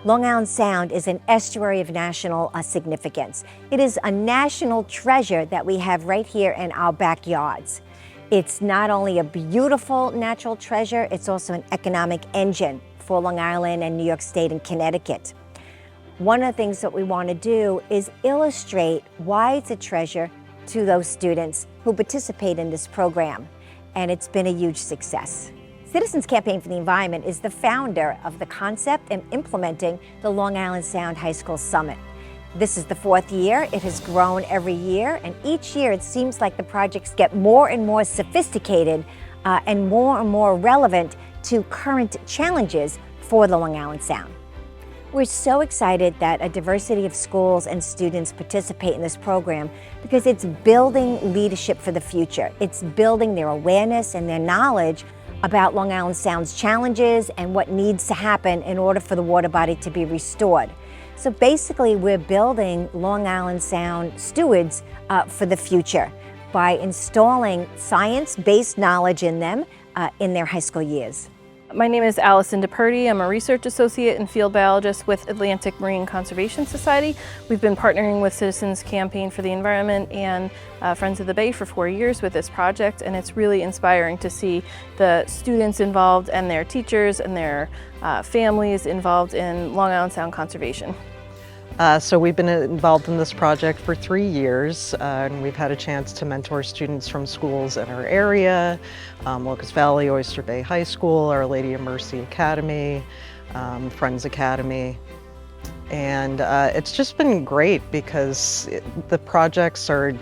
Long Island Sound is an estuary of national significance. It is a national treasure that we have right here in our backyards. It's not only a beautiful natural treasure, it's also an economic engine for Long Island and New York State and Connecticut. One of the things that we want to do is illustrate why it's a treasure to those students who participate in this program, and it's been a huge success. Citizens Campaign for the Environment is the founder of the concept and implementing the Long Island Sound High School Summit. This is the 4th year. It has grown every year, and each year it seems like the projects get more and more sophisticated and more relevant to current challenges for the Long Island Sound. We're so excited that a diversity of schools and students participate in this program because it's building leadership for the future. It's building their awareness and their knowledge about Long Island Sound's challenges and what needs to happen in order for the water body to be restored. So basically, we're building Long Island Sound stewards for the future by installing science-based knowledge in them in their high school years. My name is Allison DePurdy. I'm a research associate and field biologist with Atlantic Marine Conservation Society. We've been partnering with Citizens Campaign for the Environment and Friends of the Bay for 4 years with this project, and it's really inspiring to see the students involved and their teachers and their families involved in Long Island Sound conservation. So we've been involved in this project for 3 years, and we've had a chance to mentor students from schools in our area, Locust Valley, Oyster Bay High School, Our Lady of Mercy Academy, Friends Academy. And it's just been great because the projects are,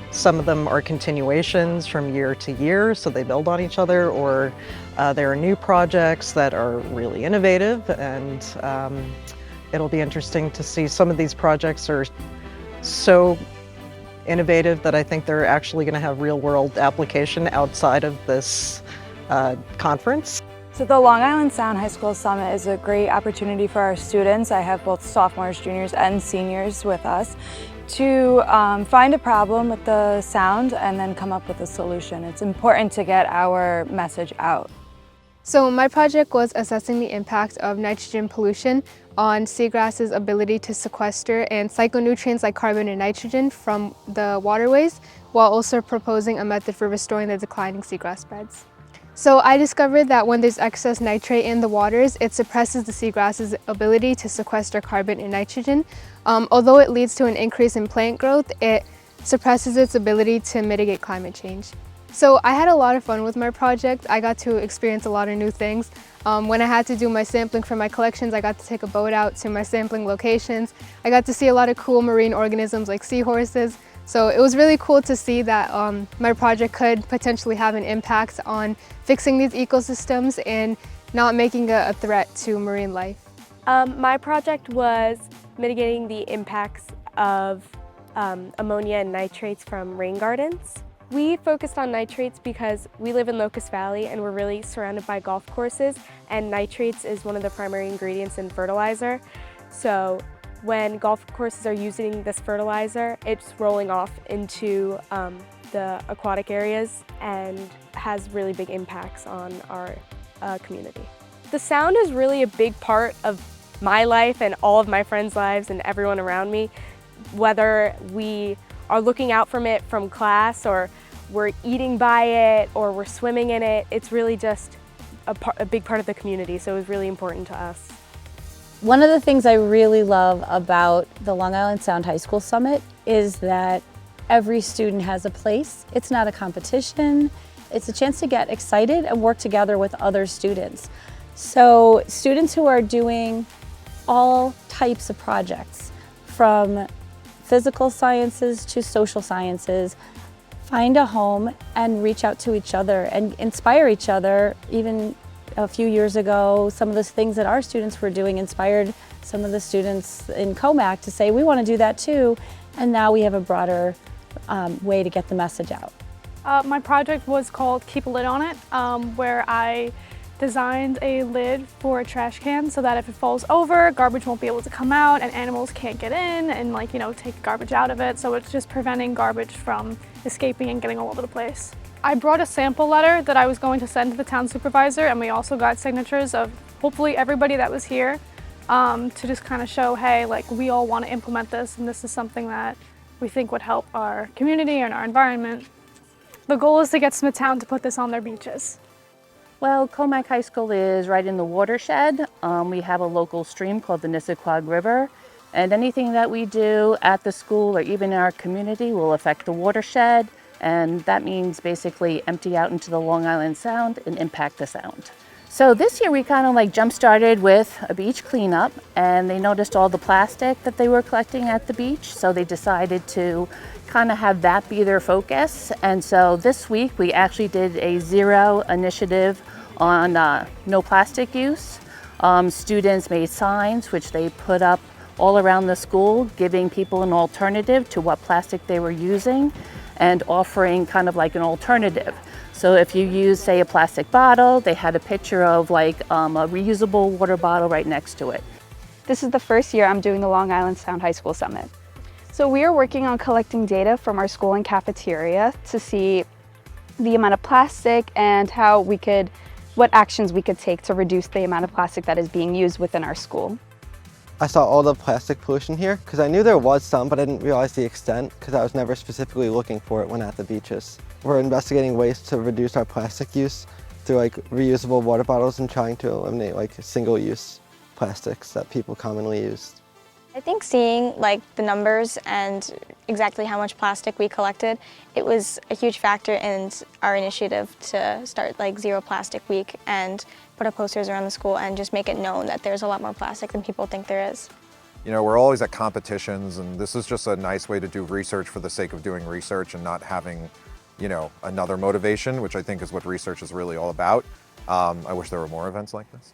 some of them are continuations from year to year, so they build on each other, or there are new projects that are really innovative, and it'll be interesting to see. Some of these projects are so innovative that I think they're actually going to have real-world application outside of this conference. So the Long Island Sound High School Summit is a great opportunity for our students. I have both sophomores, juniors, and seniors with us to find a problem with the sound and then come up with a solution. It's important to get our message out. So my project was assessing the impact of nitrogen pollution on seagrasses' ability to sequester and cycle nutrients like carbon and nitrogen from the waterways, while also proposing a method for restoring the declining seagrass beds. So I discovered that when there's excess nitrate in the waters, it suppresses the seagrass's ability to sequester carbon and nitrogen. Although it leads to an increase in plant growth, it suppresses its ability to mitigate climate change. So I had a lot of fun with my project. I got to experience a lot of new things. When I had to do my sampling for my collections, I got to take a boat out to my sampling locations. I got to see a lot of cool marine organisms like seahorses. So it was really cool to see that my project could potentially have an impact on fixing these ecosystems and not making a threat to marine life. My project was mitigating the impacts of ammonia and nitrates from rain gardens. We focused on nitrates because we live in Locust Valley and we're really surrounded by golf courses, and nitrates is one of the primary ingredients in fertilizer. So when golf courses are using this fertilizer, it's rolling off into the aquatic areas and has really big impacts on our community. The sound is really a big part of my life and all of my friends' lives and everyone around me. Whether we are looking out from it from class, or we're eating by it, or we're swimming in it, it's really just a big part of the community, so it was really important to us. One of the things I really love about the Long Island Sound High School Summit is that every student has a place. It's not a competition. It's a chance to get excited and work together with other students. So students who are doing all types of projects, from physical sciences to social sciences, find a home and reach out to each other and inspire each other. Even a few years ago, some of the things that our students were doing inspired some of the students in COMAC to say, we want to do that too. And now we have a broader way to get the message out. My project was called Keep a Lid on It, where I designed a lid for a trash can so that if it falls over, garbage won't be able to come out and animals can't get in and take garbage out of it. So it's just preventing garbage from escaping and getting all over the place. I brought a sample letter that I was going to send to the town supervisor, and we also got signatures of hopefully everybody that was here to just kind of show, hey, we all want to implement this and this is something that we think would help our community and our environment. The goal is to get Smithtown to put this on their beaches. Well, Comac High School is right in the watershed. We have a local stream called the Nissequag River, and anything that we do at the school or even in our community will affect the watershed, and that means basically empty out into the Long Island Sound and impact the sound. So this year we kind of jump-started with a beach cleanup, and they noticed all the plastic that they were collecting at the beach, so they decided to kind of have that be their focus. And so this week we actually did a zero initiative on no plastic use. Students made signs which they put up all around the school, giving people an alternative to what plastic they were using and offering kind of like an alternative. So if you use, say, a plastic bottle, they had a picture of a reusable water bottle right next to it. This is the first year I'm doing the Long Island Sound High School Summit. So we are working on collecting data from our school and cafeteria to see the amount of plastic and what actions we could take to reduce the amount of plastic that is being used within our school. I saw all the plastic pollution here because I knew there was some, but I didn't realize the extent because I was never specifically looking for it when at the beaches. We're investigating ways to reduce our plastic use through reusable water bottles and trying to eliminate single-use plastics that people commonly use. I think seeing the numbers and exactly how much plastic we collected, it was a huge factor in our initiative to start Zero Plastic Week and put up posters around the school and just make it known that there's a lot more plastic than people think there is. You know, we're always at competitions, and this is just a nice way to do research for the sake of doing research and not having, another motivation, which I think is what research is really all about. I wish there were more events like this.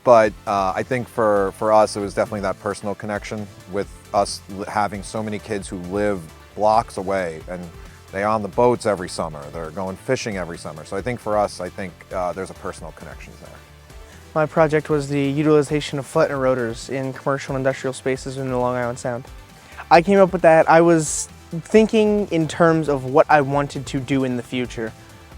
But I think for us, it was definitely that personal connection with us having so many kids who live blocks away, and they're on the boats every summer. They're going fishing every summer. So I think for us, there's a personal connection there. My project was the utilization of Flettner rotors in commercial and industrial spaces in the Long Island Sound. I came up with that. I was thinking in terms of what I wanted to do in the future.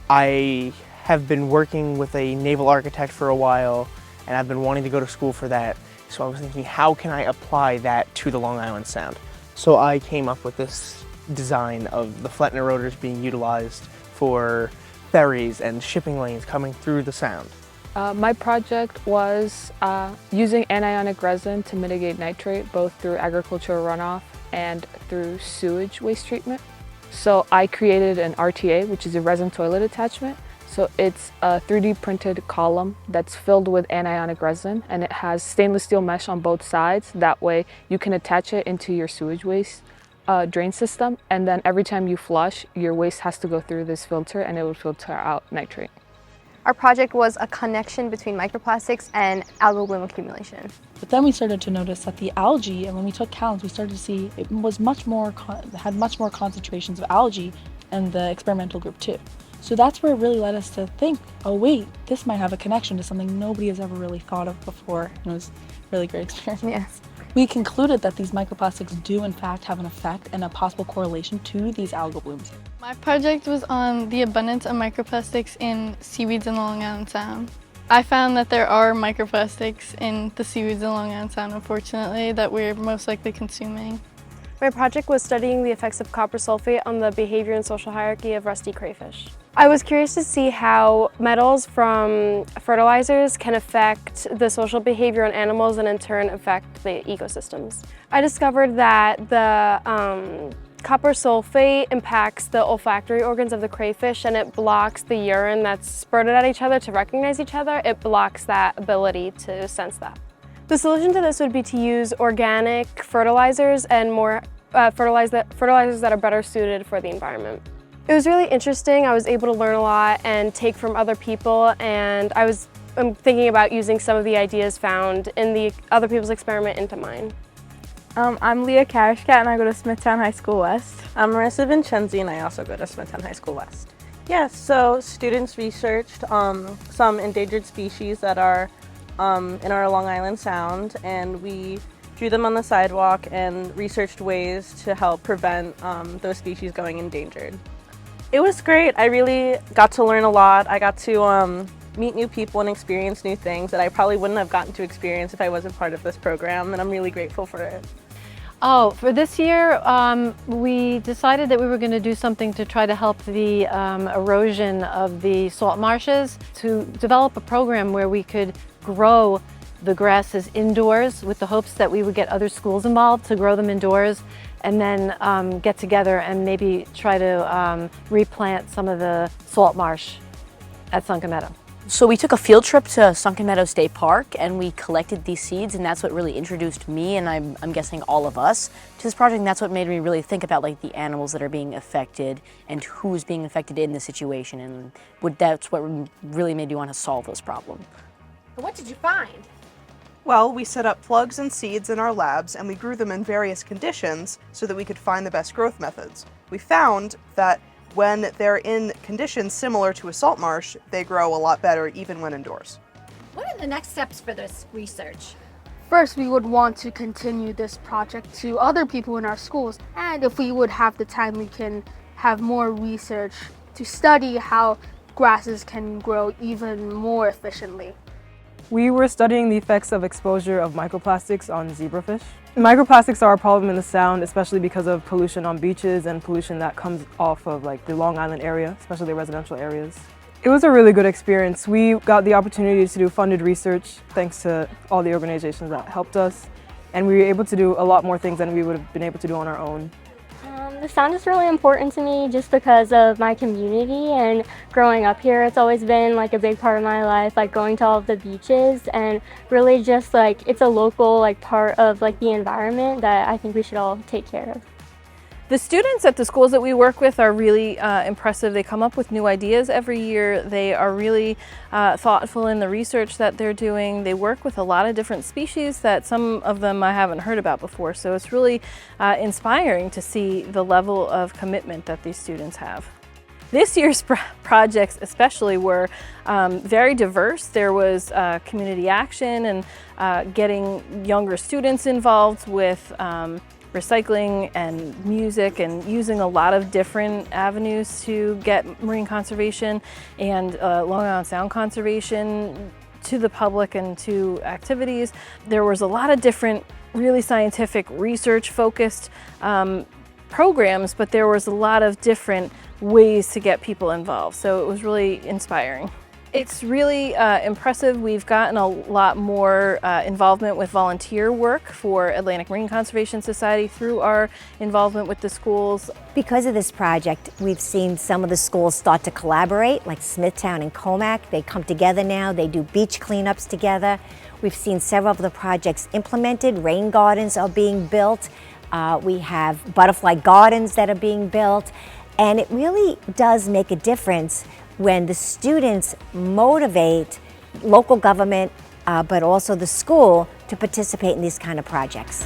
I have been working with a naval architect for a while, and I've been wanting to go to school for that. So I was thinking, how can I apply that to the Long Island Sound? So I came up with this design of the Flettner rotors being utilized for ferries and shipping lanes coming through the Sound. My project was using anionic resin to mitigate nitrate, both through agricultural runoff and through sewage waste treatment. So I created an RTA, which is a resin toilet attachment. So it's a 3D printed column that's filled with anionic resin, and it has stainless steel mesh on both sides. That way you can attach it into your sewage waste drain system, and then every time you flush, your waste has to go through this filter and it will filter out nitrate. Our project was a connection between microplastics and algal bloom accumulation. But then we started to notice that the algae, and when we took counts, we started to see it was had much more concentrations of algae in the experimental group too. So that's where it really led us to think, oh wait, this might have a connection to something nobody has ever really thought of before. It was a really great experience. Yes. We concluded that these microplastics do in fact have an effect and a possible correlation to these algal blooms. My project was on the abundance of microplastics in seaweeds in the Long Island Sound. I found that there are microplastics in the seaweeds in the Long Island Sound, unfortunately, that we're most likely consuming. My project was studying the effects of copper sulfate on the behavior and social hierarchy of rusty crayfish. I was curious to see how metals from fertilizers can affect the social behavior on animals and in turn affect the ecosystems. I discovered that the copper sulfate impacts the olfactory organs of the crayfish, and it blocks the urine that's spurted at each other to recognize each other. It blocks that ability to sense that. The solution to this would be to use organic fertilizers and more fertilizers that are better suited for the environment. It was really interesting. I was able to learn a lot and take from other people, and I'm thinking about using some of the ideas found in the other people's experiment into mine. I'm Leah Karashkat, and I go to Smithtown High School West. I'm Marissa Vincenzi, and I also go to Smithtown High School West. Yes, so students researched some endangered species that are in our Long Island Sound, and we drew them on the sidewalk and researched ways to help prevent those species going endangered. It was great. I really got to learn a lot. I got to meet new people and experience new things that I probably wouldn't have gotten to experience if I wasn't part of this program, and I'm really grateful for it. Oh, for this year, we decided that we were going to do something to try to help the erosion of the salt marshes, to develop a program where we could grow the grasses indoors with the hopes that we would get other schools involved to grow them indoors, and then get together and maybe try to replant some of the salt marsh at Sunken Meadow. So we took a field trip to Sunken Meadow State Park and we collected these seeds, and that's what really introduced me, and I'm guessing all of us, to this project. And that's what made me really think about like the animals that are being affected and who's being affected in the situation, and that's what really made me want to solve this problem. What did you find? Well, we set up plugs and seeds in our labs and we grew them in various conditions so that we could find the best growth methods. We found that when they're in conditions similar to a salt marsh, they grow a lot better even when indoors. What are the next steps for this research? First, we would want to continue this project to other people in our schools. And if we would have the time, we can have more research to study how grasses can grow even more efficiently. We were studying the effects of exposure of microplastics on zebrafish. Microplastics are a problem in the Sound, especially because of pollution on beaches and pollution that comes off of like the Long Island area, especially the residential areas. It was a really good experience. We got the opportunity to do funded research thanks to all the organizations that helped us, and we were able to do a lot more things than we would have been able to do on our own. The Sound is really important to me just because of my community, and growing up here it's always been like a big part of my life, like going to all of the beaches, and really just like it's a local like part of like the environment that I think we should all take care of. The students at the schools that we work with are really impressive. They come up with new ideas every year. They are really thoughtful in the research that they're doing. They work with a lot of different species that some of them I haven't heard about before. So it's really inspiring to see the level of commitment that these students have. This year's projects especially were very diverse. There was community action and getting younger students involved with recycling and music, and using a lot of different avenues to get marine conservation and Long Island Sound conservation to the public and to activities. There was a lot of different really scientific research focused programs, but there was a lot of different ways to get people involved. So it was really inspiring. It's really impressive. We've gotten a lot more involvement with volunteer work for Atlantic Marine Conservation Society through our involvement with the schools. Because of this project, we've seen some of the schools start to collaborate, like Smithtown and Comac. They come together now, they do beach cleanups together. We've seen several of the projects implemented. Rain gardens are being built. We have butterfly gardens that are being built. And it really does make a difference when the students motivate local government, but also the school to participate in these kind of projects.